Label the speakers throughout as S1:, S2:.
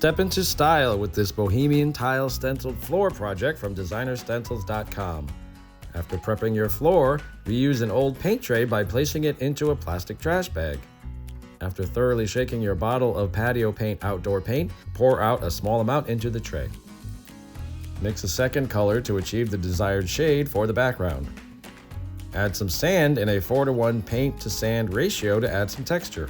S1: Step into style with this Bohemian Tile stenciled floor project from DesignerStencils.com. After prepping your floor, reuse an old paint tray by placing it into a plastic trash bag. After thoroughly shaking your bottle of Patio Paint outdoor paint, pour out a small amount into the tray. Mix a second color to achieve the desired shade for the background. Add some sand in a 4:1 paint to sand ratio to add some texture.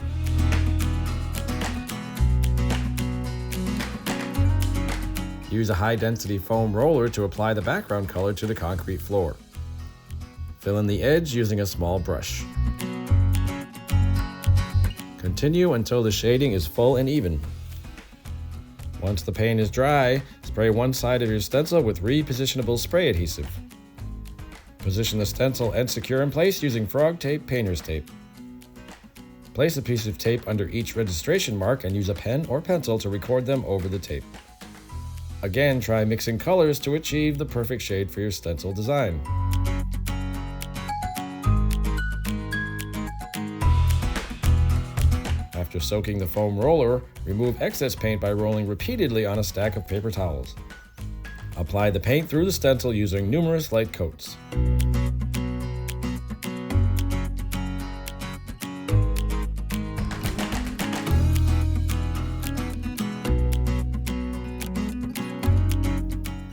S1: Use a high-density foam roller to apply the background color to the concrete floor. Fill in the edge using a small brush. Continue until the shading is full and even. Once the paint is dry, spray one side of your stencil with repositionable spray adhesive. Position the stencil and secure in place using frog tape painter's tape. Place a piece of tape under each registration mark and use a pen or pencil to record them over the tape. Again, try mixing colors to achieve the perfect shade for your stencil design. After soaking the foam roller, remove excess paint by rolling repeatedly on a stack of paper towels. Apply the paint through the stencil using numerous light coats.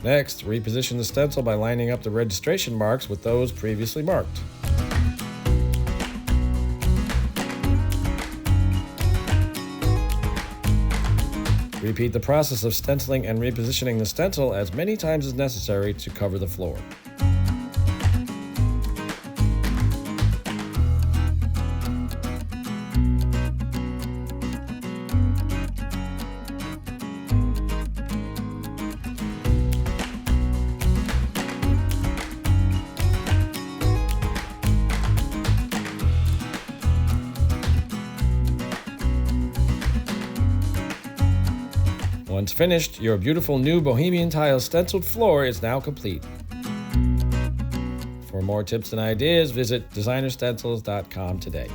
S1: Next, reposition the stencil by lining up the registration marks with those previously marked. Repeat the process of stenciling and repositioning the stencil as many times as necessary to cover the floor. Once finished, your beautiful new Bohemian Tile stenciled floor is now complete. For more tips and ideas, visit DesignerStencils.com today.